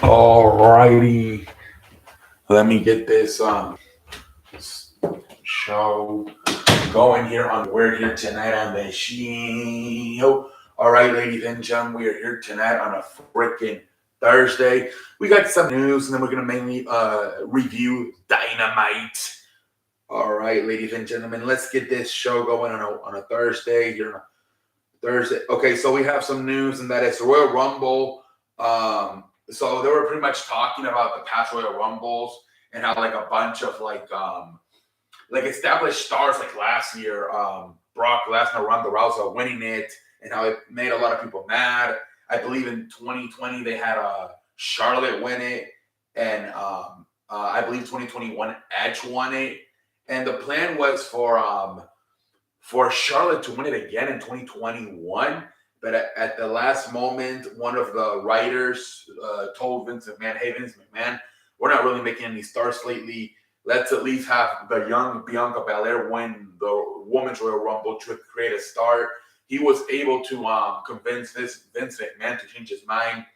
Alrighty, let me get this show going here on We're Here Tonight on the show. All right, ladies and gentlemen, we are here tonight on a freaking Thursday. We got some news, and then we're gonna mainly review Dynamite. All right, ladies and gentlemen, let's get this show going on a Thursday here. On a Thursday. Okay, so we have some news, and that is Royal Rumble. So they were pretty much talking about the past Royal Rumbles and how like a bunch of like established stars like last year, Brock Lesnar, Ronda Rousey winning it, and how it made a lot of people mad. I believe in 2020 they had Charlotte win it, and I believe 2021 Edge won it, and the plan was for Charlotte to win it again in 2021. But at the last moment, one of the writers told Vince McMahon, "Hey, Vince McMahon, we're not really making any stars lately. Let's at least have the young Bianca Belair win the Women's Royal Rumble to create a star." He was able to convince Vince McMahon to change his mind,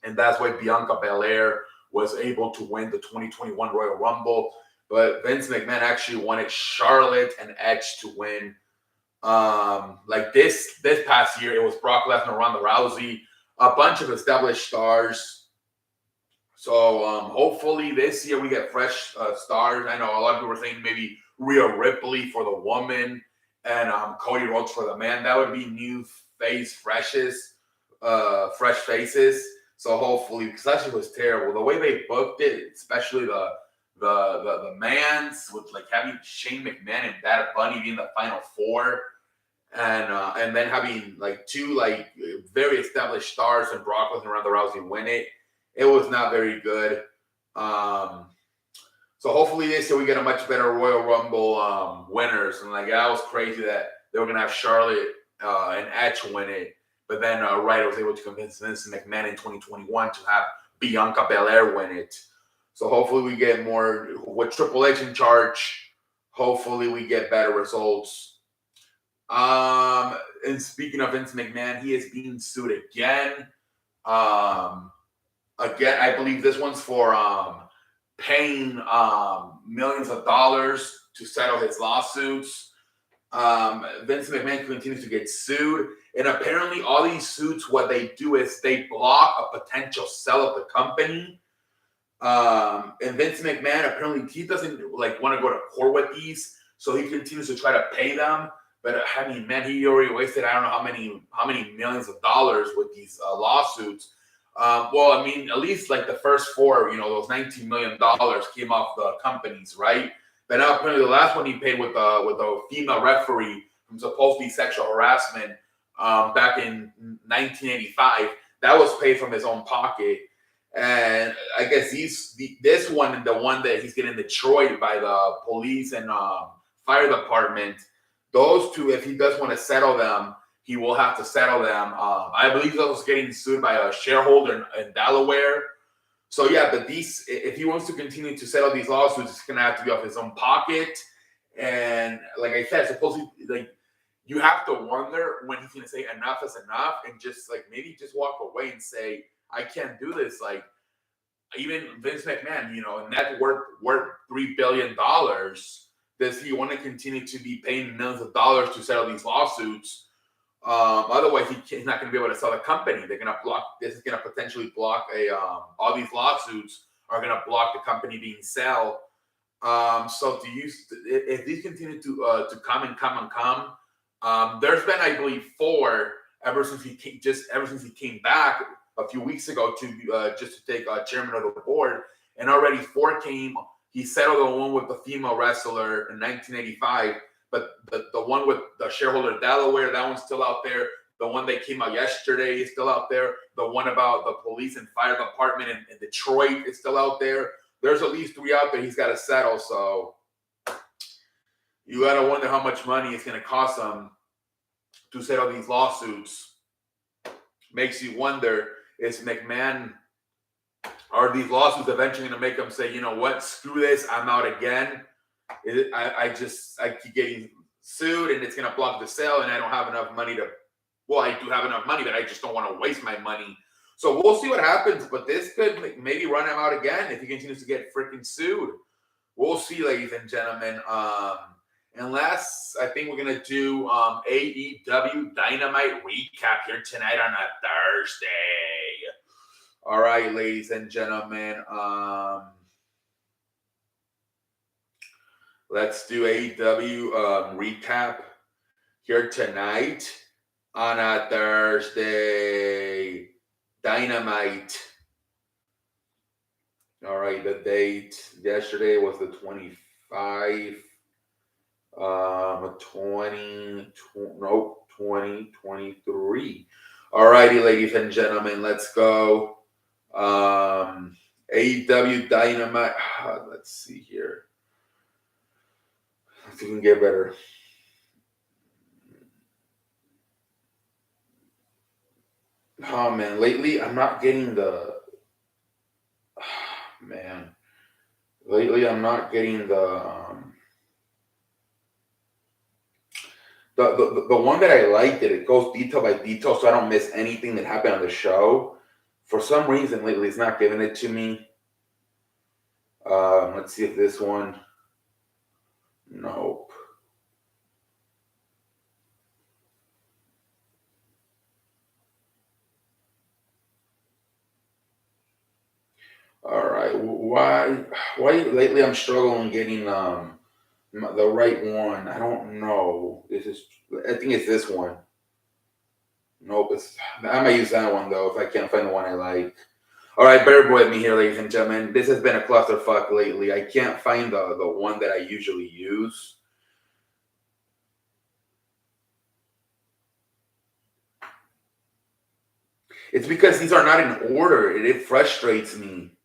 and that's why Bianca Belair was able to win the 2021 Royal Rumble. But Vince McMahon actually wanted Charlotte and Edge to win. Like this past year, it was Brock Lesnar, Ronda Rousey, a bunch of established stars. So hopefully this year we get fresh stars. I know a lot of people are saying maybe Rhea Ripley for the woman and Cody Rhodes for the man. That would be new fresh faces. So hopefully, because that shit was terrible. The way they booked it, especially the man's with like having Shane McMahon and Bad Bunny being the final four, and then having like two like very established stars and Brock Lesnar and Ronda Rousey win it. It was not very good. So hopefully this year we get a much better Royal Rumble winners. And like that was crazy that they were gonna have Charlotte and Edge win it, but then Wright was able to convince Vince McMahon in 2021 to have Bianca Belair win it. So hopefully we get more with Triple H in charge. Hopefully we get better results. And speaking of Vince McMahon, he is being sued again. Again, I believe this one's for paying millions of dollars to settle his lawsuits. Vince McMahon continues to get sued, and apparently all these suits, what they do is they block a potential sell of the company. And Vince McMahon apparently he doesn't like want to go to court with these, so he continues to try to pay them. But I mean, man, he already wasted I don't know how many millions of dollars with these lawsuits. Well, I mean, at least like the first four, those $19 million came off the companies, right? But now apparently the last one he paid with a female referee from supposedly sexual harassment back in 1985. That was paid from his own pocket. And I guess this one and the one that he's getting destroyed by the police and fire department, those two, if he does want to settle them, he will have to settle them. I believe he's also getting sued by a shareholder in Delaware. So yeah, but if he wants to continue to settle these lawsuits, it's gonna have to be off his own pocket. And like I said, supposedly, like you have to wonder when he's gonna say enough is enough, and just like maybe just walk away and say, I can't do this. Like even Vince McMahon, net worth $3 billion. Does he want to continue to be paying millions of dollars to settle these lawsuits? Otherwise, he's not going to be able to sell the company. They're going to block. This is going to potentially block all these lawsuits are going to block the company being sold. So if these continue to come, there's been, I believe, 4 ever since he came back a few weeks ago to just to take chairman of the board, and already 4 came. He settled the one with the female wrestler in 1985, but the one with the shareholder Delaware, that one's still out there. The one that came out yesterday is still out there. The one about the police and fire department in Detroit is still out there. There's at least 3 out there he's got to settle. So you got to wonder how much money it's going to cost him to settle these lawsuits. Makes you wonder, is McMahon, are these lawsuits eventually going to make him say, you know what, screw this, I'm out again? I keep getting sued and it's going to block the sale and I don't have enough money I do have enough money, but I just don't want to waste my money. So we'll see what happens, but this could maybe run him out again if he continues to get freaking sued. We'll see, ladies and gentlemen. Unless I think we're gonna do AEW Dynamite recap here tonight on a Thursday. All right, ladies and gentlemen. Let's do AEW recap here tonight on a Thursday. Dynamite. All right, the date yesterday was the 25. 2023. All righty, ladies and gentlemen, let's go. AEW Dynamite. Let's see here. Let's see if we can get better. Oh man, lately I'm not getting the. Man, lately I'm not getting the one that I like, that it goes detail by detail, so I don't miss anything that happened on the show. For some reason lately, it's not giving it to me. Let's see if this one. Nope. All right. Why lately I'm struggling getting the right one? I don't know. I think it's this one. Nope. I might use that one though if I can't find the one I like. All right, bear with me here, ladies and gentlemen. This has been a clusterfuck lately. I can't find the one that I usually use. It's because these are not in order. It frustrates me.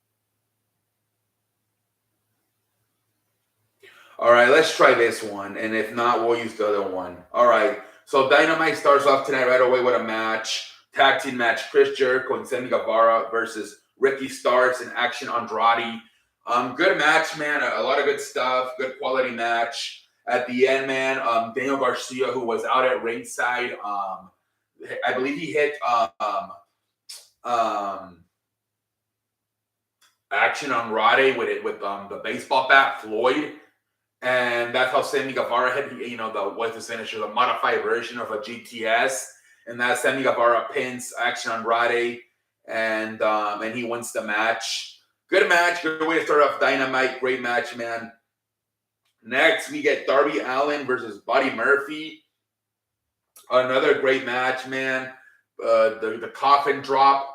All right, let's try this one. And if not, we'll use the other one. All right. So Dynamite starts off tonight right away with a match. Tag team match. Chris Jericho and Sammy Guevara versus Ricky Starks and Action Andrade. Good match, man. A lot of good stuff. Good quality match. At the end, man, Daniel Garcia, who was out at ringside, I believe he hit Action Andrade with the baseball bat, Floyd. And that's how Sammy Guevara hit, what's his finisher, the modified version of a GTS. And that Sammy Guevara pins Action Andrade, and he wins the match. Good match. Good way to start off Dynamite. Great match, man. Next, we get Darby Allin versus Buddy Murphy. Another great match, man. The coffin drop.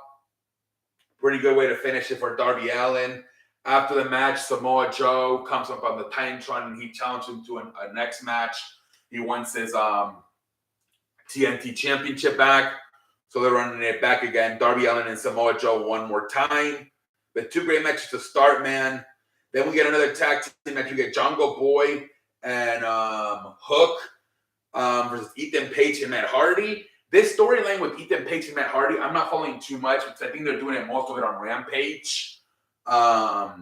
Pretty good way to finish it for Darby Allin. After the match, Samoa Joe comes up on the Titantron and he challenges him to a next match. He wants his TNT Championship back. So they're running it back again. Darby Allin and Samoa Joe one more time. But two great matches to start, man. Then we get another tag team match. You get Jungle Boy and Hook versus Ethan Page and Matt Hardy. This storyline with Ethan Page and Matt Hardy, I'm not following too much because I think they're doing most of it on Rampage. But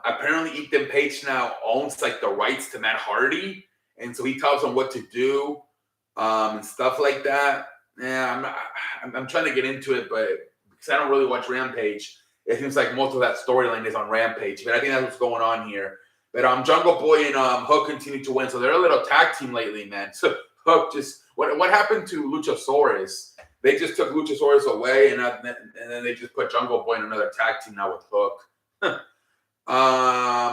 apparently Ethan Page now owns the rights to Matt Hardy, and so he tells him what to do and stuff like that. Yeah, I'm trying to get into it, but because I don't really watch Rampage, it seems like most of that storyline is on Rampage. But I think that's what's going on here. But Jungle Boy and Hook continue to win, so they're a little tag team lately, man. So Hook just what happened to Luchasaurus? They just took Luchasaurus away, and then they just put Jungle Boy in another tag team now with Hook.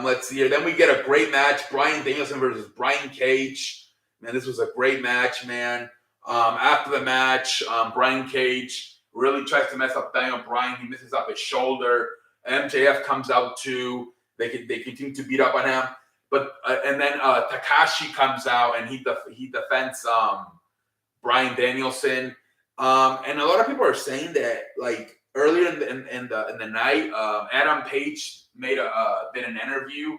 Let's see here. Then we get a great match: Bryan Danielson versus Brian Cage. Man, this was a great match, man. After the match, Brian Cage really tries to mess up Daniel Bryan. He misses up his shoulder. MJF comes out too. They continue to beat up on him, but and then Takashi comes out and he defends Bryan Danielson. And a lot of people are saying that earlier in the night, Adam Page did an interview,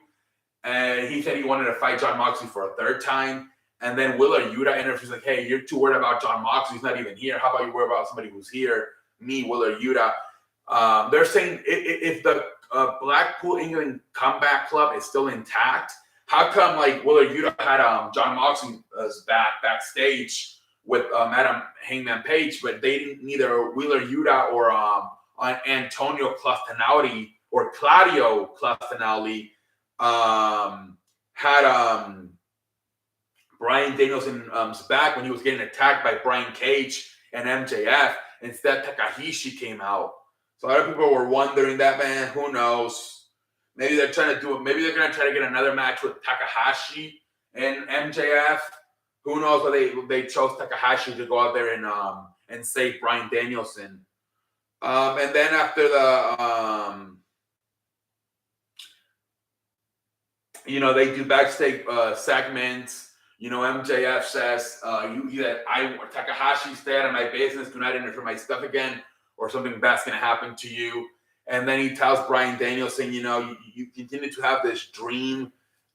and he said he wanted to fight Jon Moxley for a third time. And then Wheeler Yuta interviews hey, you're too worried about Jon Moxley. He's not even here. How about you worry about somebody who's here? Me, Wheeler Yuta. They're saying if the Blackpool England Comeback Club is still intact, how come Wheeler Yuta had Jon Moxley backstage with Adam Hangman Page, but they didn't, neither Wheeler Yuta or Antonio Castanelli or Claudio Castanelli had Bryan Danielson's back when he was getting attacked by Brian Cage and MJF. Instead, Takahashi came out. So a lot of people were wondering that, man. Who knows? Maybe they're trying to do it. Maybe they're going to try to get another match with Takahashi and MJF. Who knows? But they chose Takahashi to go out there and save Bryan Danielson. And then after the they do backstage segments. MJF says, Takahashi, stay out of my business. Do not enter my stuff again, or something bad's going to happen to you. And then he tells Bryan Danielson, you continue to have this dream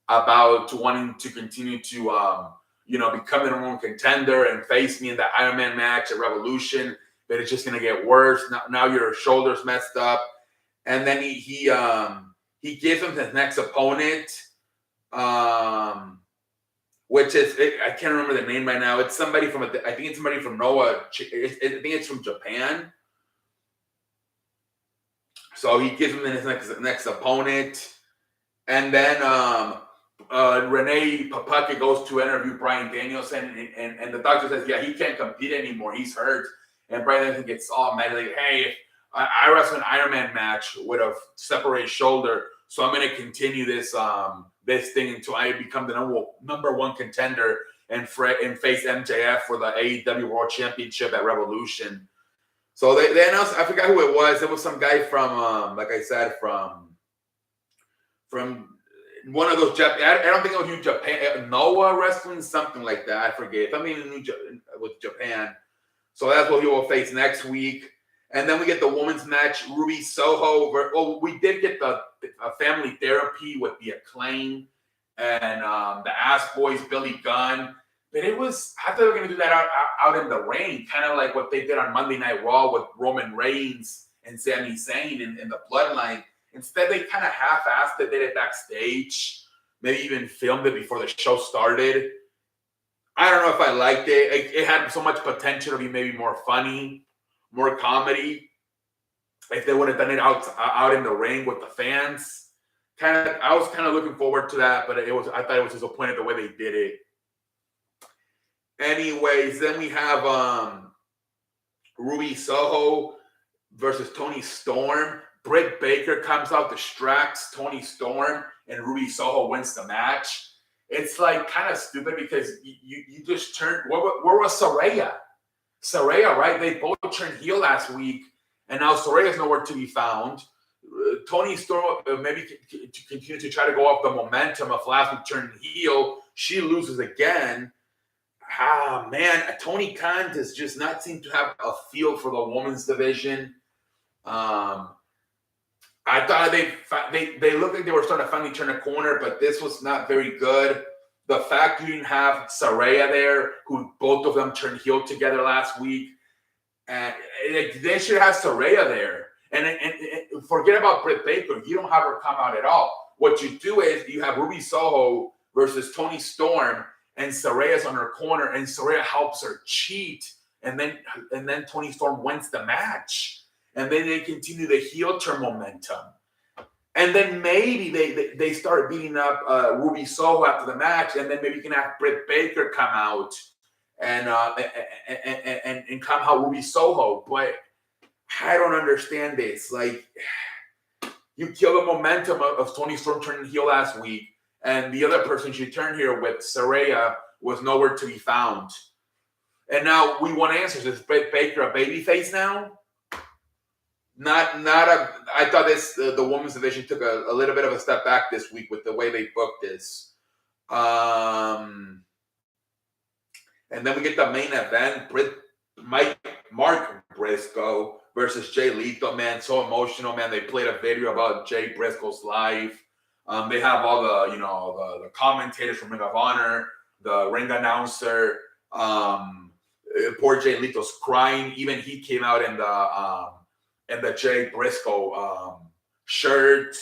about wanting to continue to, become the number one contender and face me in the Iron Man match at Revolution, but it's just going to get worse. Now your shoulder's messed up. And then he gives him his next opponent, which is, I can't remember the name right now. It's somebody from, I think it's somebody from Noah. I think it's from Japan. So he gives him his next opponent. And then Renee Paquette goes to interview Bryan Danielson. And the doctor says, yeah, he can't compete anymore. He's hurt. And Bryan Danielson gets all mad. Like, hey, I wrestled an Iron Man match with a separated shoulder. So I'm going to continue this thing until I become the number one contender and face MJF for the AEW World Championship at Revolution. So they announced, I forgot who it was. It was some guy from, like I said, from one of those Japan. I don't think it was New Japan, Noah Wrestling, something like that. I forget. Something with Japan. So that's what he will face next week. And then we get the women's match, Ruby Soho. We did get the family therapy with the Acclaim and the Ass Boys, Billy Gunn. But I thought they were going to do that out in the ring, kind of like what they did on Monday Night Raw with Roman Reigns and Sami Zayn in the Bloodline. Instead, they kind of half-assed it, did it backstage, maybe even filmed it before the show started. I don't know if I liked it. It had so much potential to be maybe more funny, more comedy, if they would have done it out in the ring with the fans. I was kind of looking forward to that, but I thought it was disappointed the way they did it. Anyways, then we have Ruby Soho versus Toni Storm. Britt Baker comes out, distracts Toni Storm, and Ruby Soho wins the match. It's like kind of stupid because you just turned. Where was Saraya? Saraya, right? They both turned heel last week, and now Soraya's nowhere to be found. Toni Storm maybe continue to try to go off the momentum of last week turning heel. She loses again. Man, Tony Khan does just not seem to have a feel for the women's division. I thought they looked like they were starting to finally turn a corner, but this was not very good. The fact you didn't have Saraya there, who both of them turned heel together last week, and they should have Saraya there. And forget about Britt Baker. You don't have her come out at all. What you do is you have Ruby Soho versus Toni Storm, and Saraya's on her corner, and Saraya helps her cheat, and then Toni Storm wins the match. And then they continue the heel turn momentum. And then maybe they start beating up Ruby Soho after the match, and then maybe you can have Britt Baker come out and come out Ruby Soho. But I don't understand this. Like, you kill the momentum of Toni Storm turning heel last week, and the other person she turned here with, Saraya, was nowhere to be found. And now we want answers. Is Britt Baker a babyface now? I thought the women's division took a little bit of a step back this week with the way they booked this. And then we get the main event, Mark Briscoe versus Jay Lethal, man. So emotional, man. They played a video about Jay Briscoe's life. They have all the commentators from Ring of Honor, the ring announcer. Poor Jay Lethal's crying. Even he came out in the Jay Briscoe shirt.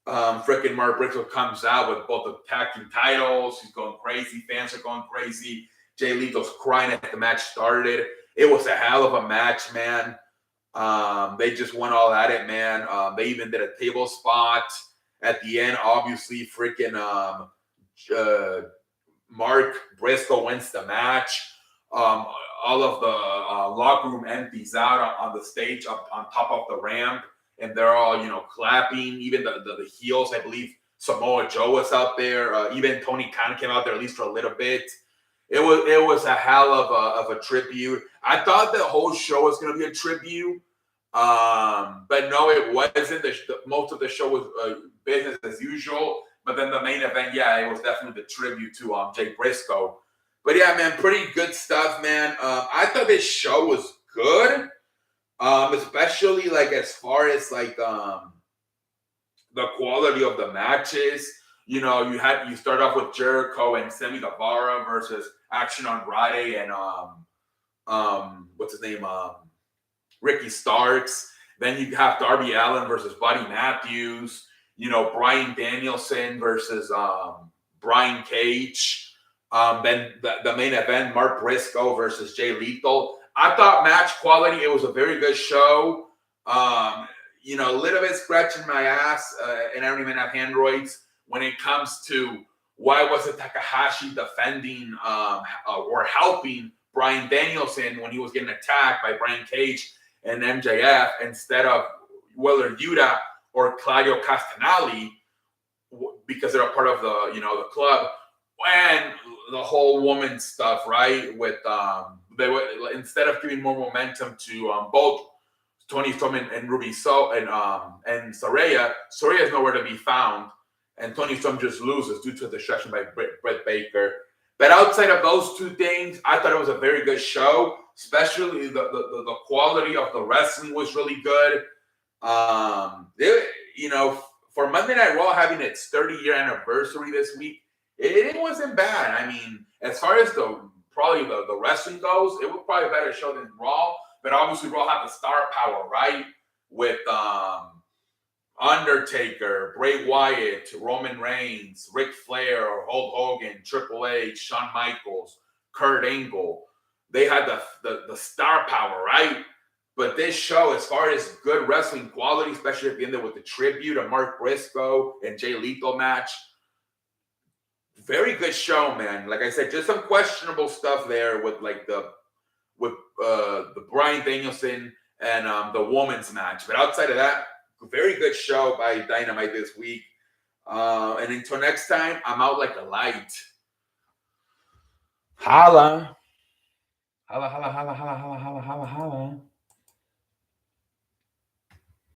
Freaking Mark Briscoe comes out with both the tag team titles. He's going crazy. Fans are going crazy. Jay Lethal's crying as the match started. It was a hell of a match, man. They just went all at it, man. They even did a table spot at the end. Obviously, freaking Mark Briscoe wins the match. All of the locker room empties out on the stage up on top of the ramp, and they're all clapping. Even the heels, I believe Samoa Joe was out there. Even Tony Khan came out there at least for a little bit. It was a hell of a tribute. I thought the whole show was going to be a tribute, but no, it wasn't. Most of the show was business as usual. But then the main event, yeah, it was definitely the tribute to Jay Briscoe. But yeah, man, pretty good stuff, man. I thought this show was good, especially like as far as like the quality of the matches. You start off with Jericho and Sammy Guevara versus Action Andrade and what's his name, Ricky Starks. Then you have Darby Allin versus Buddy Matthews. Bryan Danielson versus Brian Cage. Then the main event, Mark Briscoe versus Jay Lethal. I thought match quality, it was a very good show. A little bit scratching my ass, and I don't even have androids when it comes to why wasn't Takahashi defending or helping Bryan Danielson when he was getting attacked by Brian Cage and MJF instead of Wheeler Yuta or Claudio Castagnoli, because they're a part of the club, and the whole woman stuff, right? With they were, instead of giving more momentum to both Toni Storm and Ruby and Saraya is nowhere to be found, and Toni Storm just loses due to a distraction by Britt Baker. But outside of those two things, I thought it was a very good show. Especially the quality of the wrestling was really good. For Monday Night Raw having its 30-year anniversary this week, it wasn't bad. I mean, as far as the wrestling goes, it was probably a better show than Raw. But obviously, Raw had the star power, right? With Undertaker, Bray Wyatt, Roman Reigns, Ric Flair, Hulk Hogan, Triple H, Shawn Michaels, Kurt Angle. They had the star power, right? But this show, as far as good wrestling quality, especially at the end with the tribute of Mark Briscoe and Jay Lethal match, very good show, man. Like I said, just some questionable stuff there with the Bryan Danielson and the women's match. But outside of that, very good show by Dynamite this week. And until next time, I'm out like a light. Holla. Holla, holla, holla, holla, holla, holla, holla, holla.